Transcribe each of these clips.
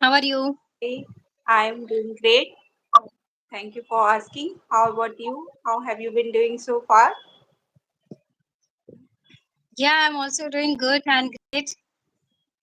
How are you? Hi, I'm doing great. Thank you for asking. How about you? How have you been doing so far? Yeah, I'm also doing good and great.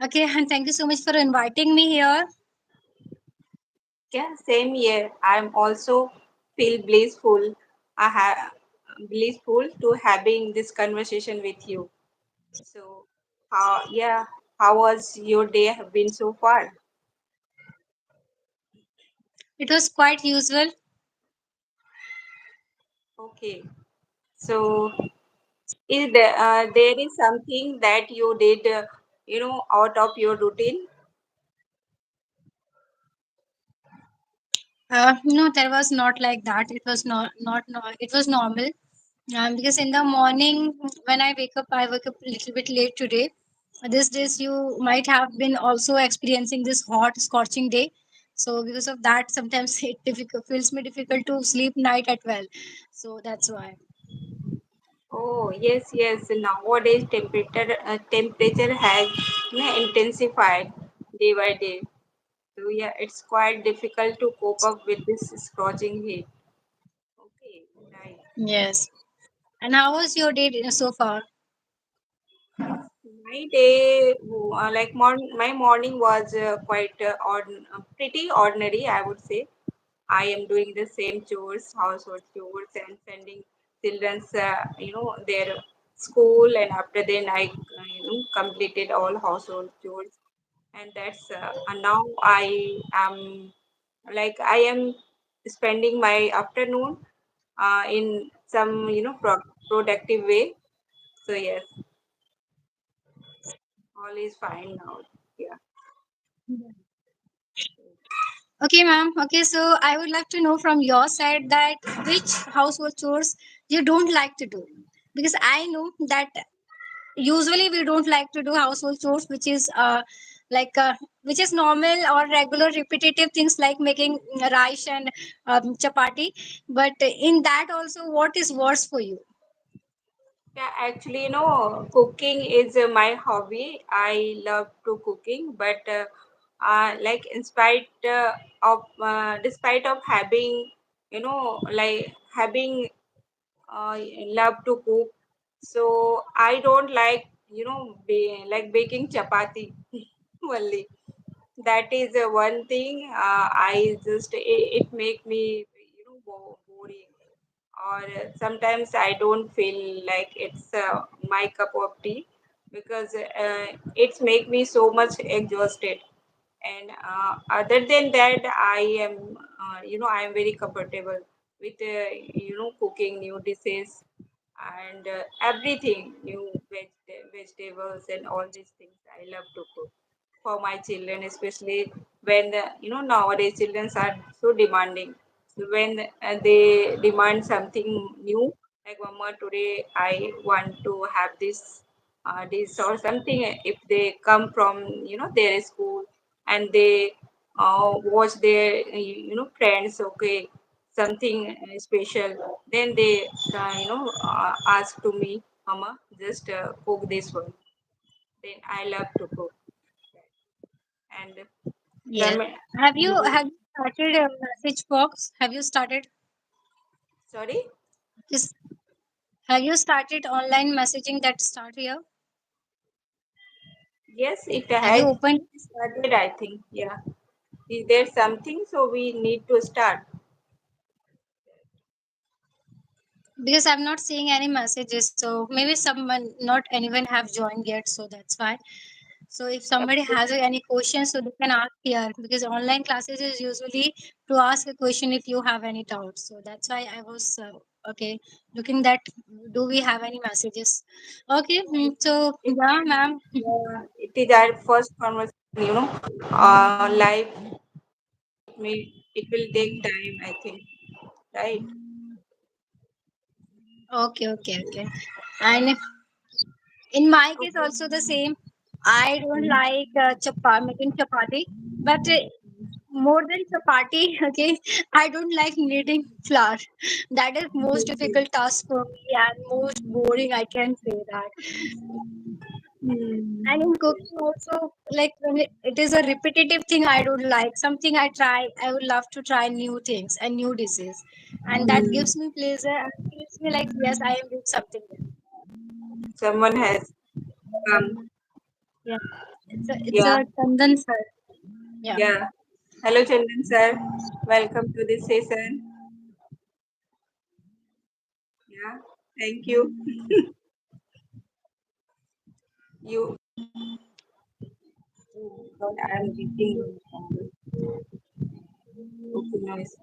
Okay, and thank you so much for inviting me here. Yeah, same here. I'm also feel blissful. I have blissful to having this conversation with you. So, how was your day have been so far? It was quite usual. Okay. So, there is something that you did, out of your routine? No, there was not like that. It was not. It was normal. Because in the morning when I wake up a little bit late today. These days you might have been also experiencing this hot, scorching day. So because of that, sometimes it feels me difficult to sleep night at well. So that's why. Oh, yes, yes. Nowadays, temperature has intensified day by day. So yeah, it's quite difficult to cope up with this scorching heat. Okay, right. Yes. And how was your day so far? My day, my morning was pretty ordinary, I would say. I am doing the same chores, household chores, and sending children's, their school, and after then completed all household chores, and now I am spending my afternoon in some productive way. So yes, all is fine now. Yeah. Okay, ma'am. Okay, so I would like to know from your side that which household chores you don't like to do. Because I know that usually we don't like to do household chores, like which is normal or regular repetitive things like making rice and chapati. But in that also, what is worse for you? Yeah, actually, cooking is my hobby. I love to cooking, but like in spite despite of having, having love to cook, so I don't like, like baking chapati only. That is one thing. I just it make me boring, or sometimes I don't feel like it's my cup of tea, because it's make me so much exhausted. And other than that, I am I am very comfortable with cooking new dishes, and everything new vegetables and all these things I love to cook for my children, especially when nowadays children are so demanding. So when they demand something new, like mama, today I want to have this or something. If they come from their school, and they watch their friends, okay, something special, then they ask to me, mama, just cook this one. Then I love to cook. And Yes. Ramen, Have you started a message box? Have you started sorry? this? Have you started online messaging that start here? Yes, it Have you has opened? started, I think. Yeah. Is there something? So we need to start. Because I'm not seeing any messages, so maybe someone, not anyone, have joined yet, so that's why. So if somebody has any questions, so they can ask here, because online classes is usually to ask a question if you have any doubts. So that's why I was okay looking that do we have any messages? Okay, so It yeah, can, ma'am. yeah, it is our first conversation, live. It will take time, I think. Right? Okay, okay, okay. And in my case, Okay. also the same. I don't like making chapati, but more than chapati, okay, I don't like kneading flour. That is most difficult task for me and most boring, I can say that. And in cooking also, like when it is a repetitive thing I don't like. Something I try, I would love to try new things and new dishes, and that Hmm. gives me pleasure and feels me like yes, I am doing something. Someone has come. Yeah, it's a Yeah, Chandan sir. Yeah. yeah. Hello, Chandan sir. Welcome to this session. Yeah, thank you. You. Oh God, I am getting okay noise.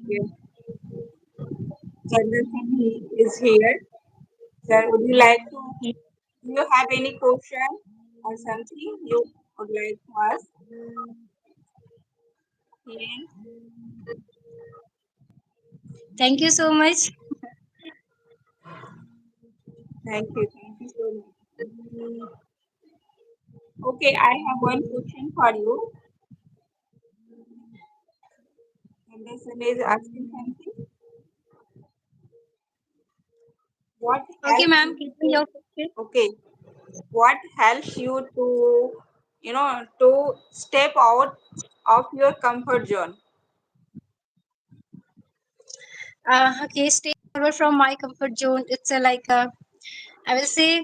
Yeah. Chandan sir is here. Sir, would you like to? Do you have any question or something you would like to ask? Yes. Thank you so much. Thank you. Thank you so much. Okay, I have one question for you. Anderson is asking something. What Okay, helps ma'am, you give me to? your question. Okay, what helps you to, to step out of your comfort zone? Okay, stay forward from my comfort zone. It's a like a I will say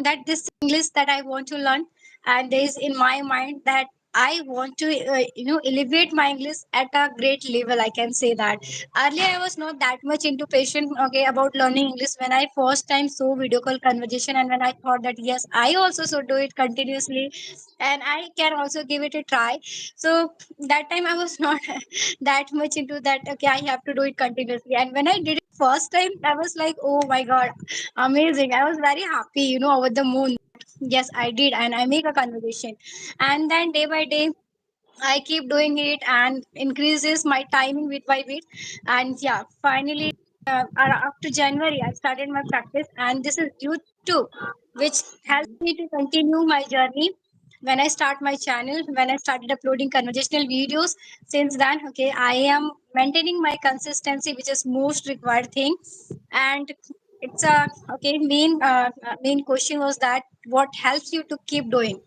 that this English that I want to learn, and there is in my mind that I want to, elevate my English at a great level. I can say that. Earlier, I was not that much into patient, okay, about learning English when I first time saw video call conversation, and when I thought that yes, I also should do it continuously, and I can also give it a try. So that time I was not that much into that. Okay, I have to do it continuously, and when I did it first time, I was like, oh my god, amazing. I was very happy, over the moon. Yes, I did, and I make a conversation. And then day by day, I keep doing it and increases my timing bit by bit. And yeah, finally, after January, I started my practice, and this is YouTube, which helps me to continue my journey. When I start my channel, when I started uploading conversational videos, since then, okay, I am maintaining my consistency, which is most required thing. And it's a okay. Main question was that what helps you to keep doing.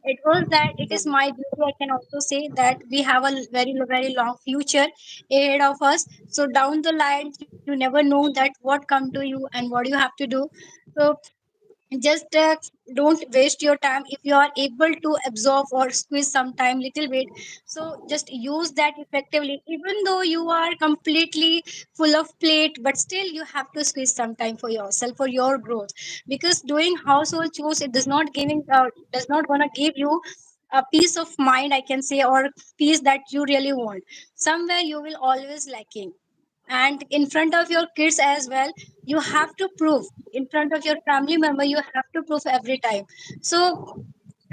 It was that it is my duty. I can also say that we have a very, very long future ahead of us. So down the line, you never know that what come to you and what you have to do. So just don't waste your time if you are able to absorb or squeeze some time little bit. So just use that effectively, even though you are completely full of plate, but still you have to squeeze some time for yourself, for your growth, because doing household chores, it does not gonna give you a peace of mind, I can say, or peace that you really want. Somewhere you will always lacking, and in front of your kids as well, you have to prove. In front of your family member, you have to prove every time. So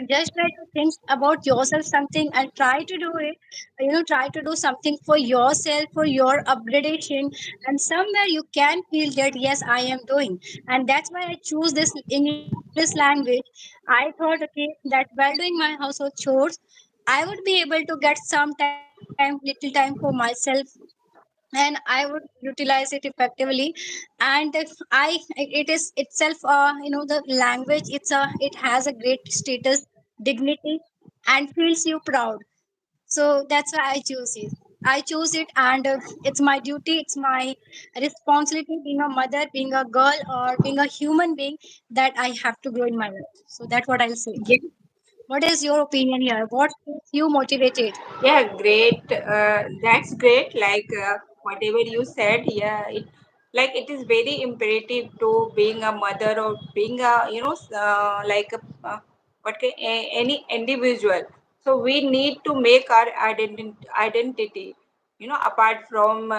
just try to think about yourself something and try to do it. Try to do something for yourself, for your upgradation, and somewhere you can feel that yes, I am doing. And that's why I choose this English language. I thought, okay, that while doing my household chores, I would be able to get some time, little time for myself, and I would utilize it effectively. And it is itself, the language, it has a great status, dignity, and feels you proud. So that's why I choose it, and it's my duty, it's my responsibility, being a mother, being a girl, or being a human being, that I have to grow in my life. So that's what I'll say. Yeah, What is your opinion here? What keeps you motivated? yeah, great. That's great. Like whatever you said, yeah, it is very imperative to being a mother or being a like any individual. So we need to make our identity. Apart from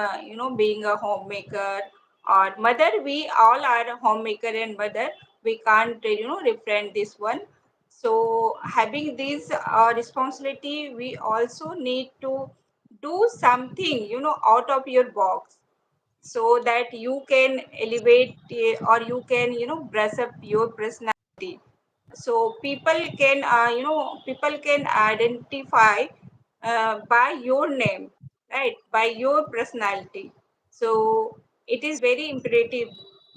being a homemaker or mother, we all are a homemaker and mother. We can't refrain this one. So having this responsibility, we also need to do something out of your box, so that you can elevate or you can brush up your personality. So people can identify by your name, right, by your personality. So it is very imperative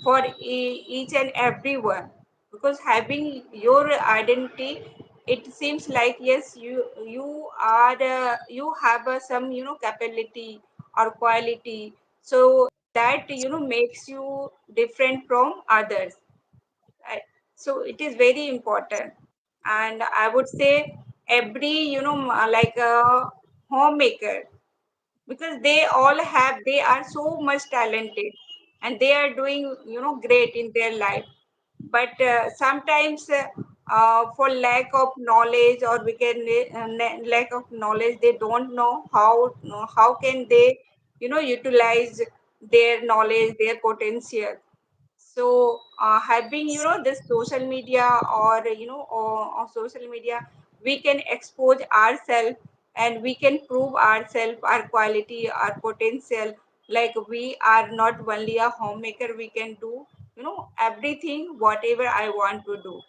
for each and everyone. because having your identity, it seems like yes, you are you have some capability or quality, so that makes you different from others, right? So it is very important. And I would say every like a homemaker, because they are so much talented, and they are doing great in their life. But sometimes for lack of knowledge, or we can lack of knowledge, they don't know how can they utilize their knowledge, their potential. So having this social media, or on social media, we can expose ourselves, and we can prove ourselves, our quality, our potential. Like we are not only a homemaker, we can do everything whatever I want to do.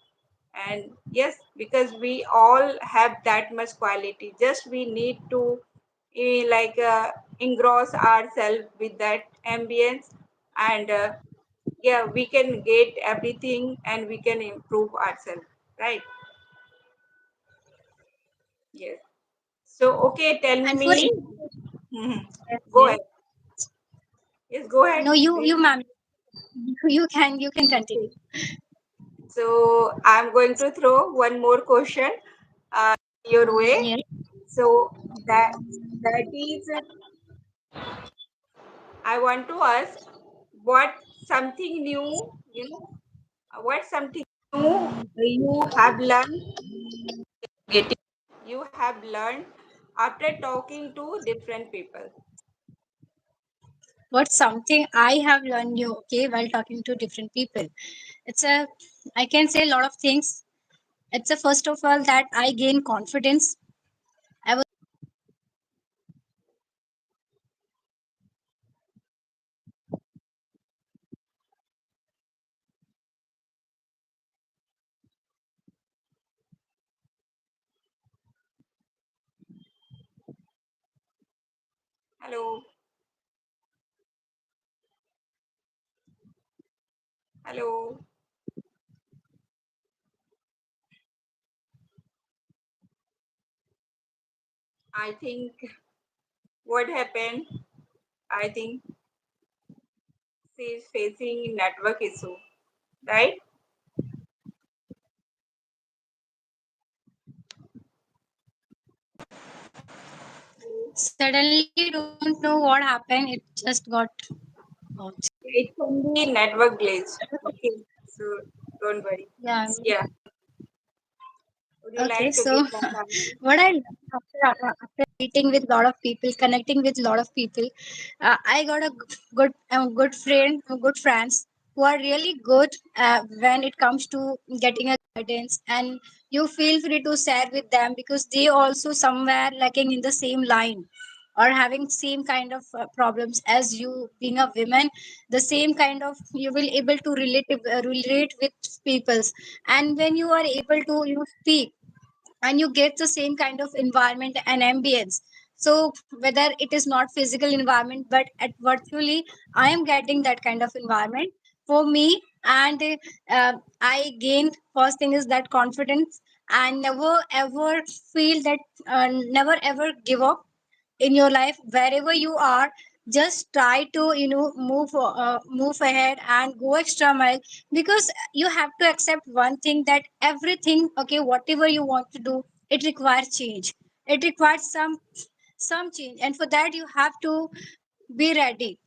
And yes, because we all have that much quality, just we need to like engross ourselves with that ambience. And yeah, we can get everything, and we can improve ourselves, right? Yes. So okay, tell And for me. Mhm. Go yes, ahead. Yes, go ahead, no, you please. ma'am, you can Okay. continue. So I'm going to throw one more question uh, your way. Yes. So that that is, I want to ask, what something new, what something new you have learned, getting you have learned after talking to different people. What's something I have learned new, okay, while talking to different people? It's a, I can say a lot of things. It's a first of all that I gain confidence. I was Hello, hello. I think what happened? I think she is facing network issue, right? suddenly don't know what happened. It just got out. It can be network glitch. Okay, so don't worry. Yeah. Yeah. Would you Okay. like to So give some answer? what I learned after meeting with a lot of people, connecting with a lot of people, I got a good friend, good friends who are really good when it comes to getting a guidance, and you feel free to share with them because they also somewhere lacking in the same line or having same kind of problems as you being a woman, the same kind of you will able to relate with peoples. And when you are able to speak, and you get the same kind of environment and ambience, so whether it is not physical environment but at virtually, I am getting that kind of environment for me. And I gained, first thing is that confidence, and never ever feel that, never ever give up in your life wherever you are. Just try to move ahead and go extra mile, because you have to accept one thing, that everything, okay, whatever you want to do, it requires change. It requires some change, and for that you have to be ready.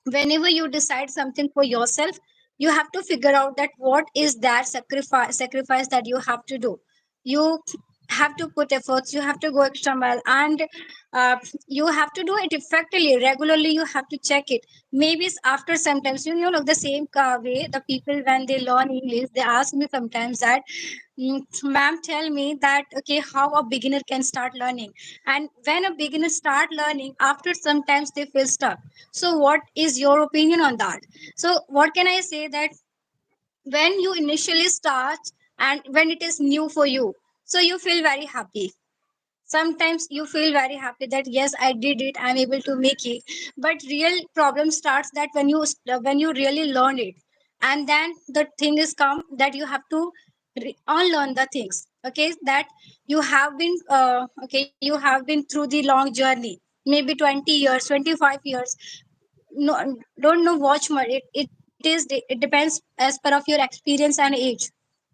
Whenever you decide something for yourself, you have to figure out that what is that sacrifice that you have to do. You have to put efforts, you have to go extra mile, and uh, you have to do it effectively, regularly. You have to check it. Maybe it's after sometimes, the same way the people when they learn English, they ask me sometimes that, ma'am, tell me that, okay, how a beginner can start learning. And when a beginner start learning, after sometimes they feel stuck. So what is your opinion on that? So what can I say, that when you initially start and when it is new for you, so you feel very happy. Sometimes you feel very happy that yes, I did it, I'm able to make it. But real problem starts that when you really learn it, and then the thing is come that you have to unlearn the things, okay, that you have been okay, you have been through the long journey, maybe 20 years, 25 years, no, don't know watch much. It depends as per of your experience and age.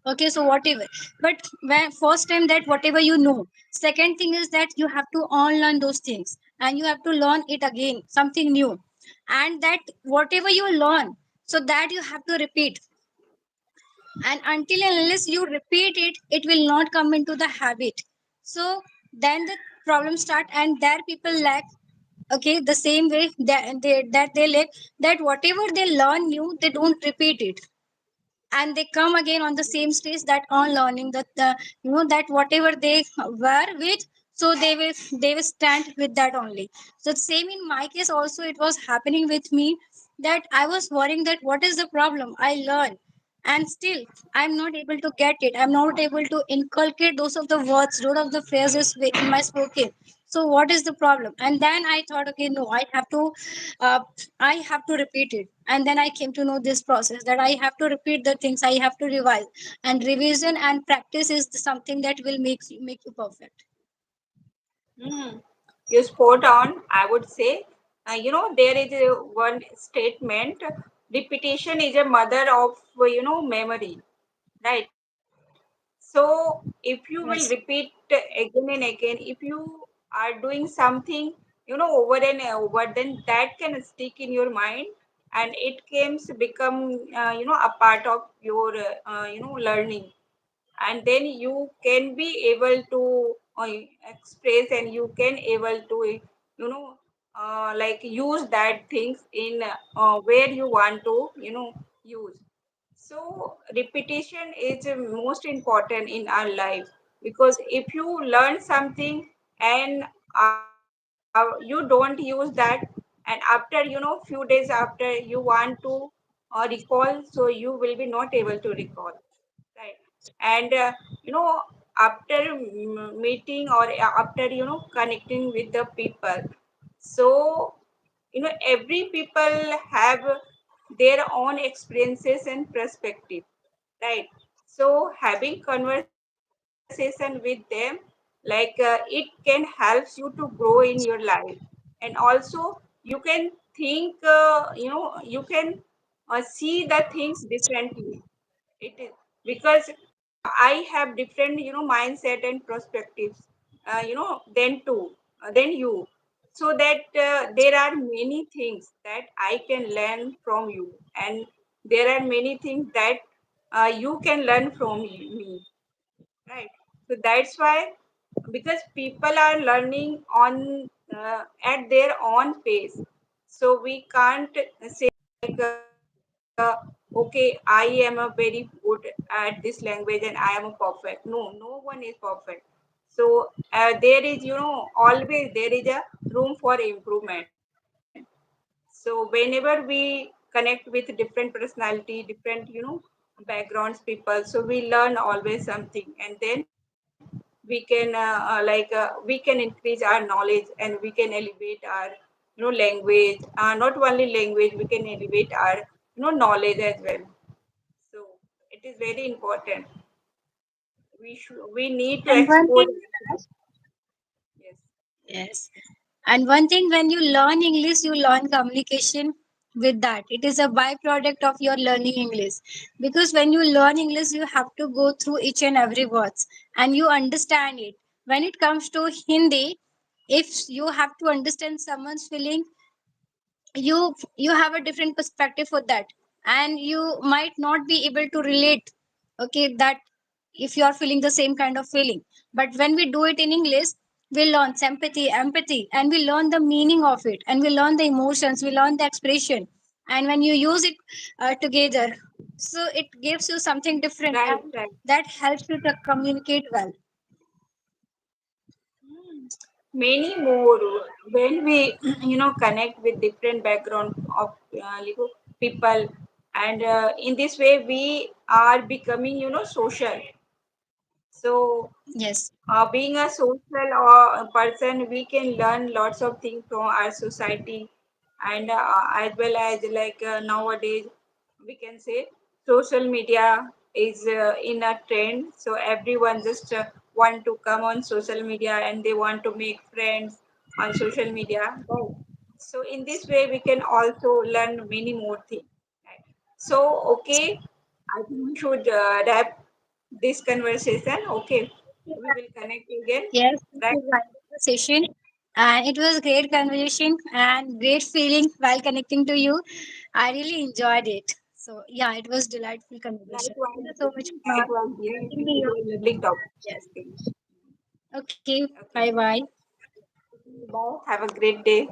Okay, so whatever, but when first time that whatever you know, second thing is that you have to unlearn those things and you have to learn it again, something new, and that whatever you learn, so that you have to repeat, and until and unless you repeat it, it will not come into the habit. So then the problem start, and there people lack, okay, the same way that they lack, that whatever they learn new, they don't repeat it, and they come again on the same stage, that on learning that the, you know, that whatever they were with, so they will stand with that only. So same in my case also, it was happening with me, that I was worrying that what is the problem, I learn, and still I'm not able to get it, I'm not able to inculcate those of the words, those of the phrases in my spoken. So what is the problem? And then I thought, okay, no, uh, I have to repeat it. And then I came to know this process, that I have to repeat the things, I have to revise. And revision and practice is something that will make you perfect. Hmm. You spot on, I would say. There is one statement: repetition is a mother of, memory, right? So, if you will Yes. repeat again and again, if you are doing something, over and over, then that can stick in your mind, and it can become, a part of your, learning, and then you can be able to express, and you can able to like use that things in where you want to use. So repetition is most important in our life, because if you learn something and you don't use that, and after few days after you want to recall, so you will be not able to recall, right? And after meeting, or after connecting with the people, so every people have their own experiences and perspective, right? So having conversation with them, like it can helps you to grow in your life. And also you can think, you can see the things differently. It is because I have different mindset and perspectives, than you, so that there are many things that I can learn from you, and there are many things that you can learn from me, right? So that's why, because people are learning on at their own pace, so we can't say okay, I am a very good at this language and I am a perfect. No, no one is perfect. So there is always there is a room for improvement. So whenever we connect with different personality, different backgrounds people, so we learn always something, and then we can we can increase our knowledge, and we can elevate our language, not only language, we can elevate our knowledge as well. So it is very important. We need to And one explore. thing, Yes. yes. And one thing, when you learn English, you learn communication with that. It is a byproduct of your learning English. Because when you learn English, you have to go through each and every words and you understand it. When it comes to Hindi, if you have to understand someone's feeling, you have a different perspective for that, and you might not be able to relate, okay, that if you are feeling the same kind of feeling. But when we do it in English, we learn sympathy, empathy, and we learn the meaning of it, and we learn the emotions, we learn the expression. And when you use it together, so it gives you something different, Right, and right. that helps you to communicate well. Hmm. Many more, when we connect with different background of people, and in this way we are becoming social. So Yes. being a social or person, we can learn lots of things from our society, and as well as like nowadays we can say. social media is in a trend, so everyone just want to come on social media and they want to make friends on social media, right? So in this way we can also learn many more things, right? So okay, I think we should wrap this conversation. Okay, we will connect again, Yes, it right? was a wonderful session. And it was great conversation and great feeling while connecting to you. I really enjoyed it. So yeah, it was delightful conversation. Thank Likewise, you so much, Mark, likewise, for dear. inviting It me was here. a lovely topic. Yes. Okay, Okay. Bye okay. bye. Bye. Have a great day.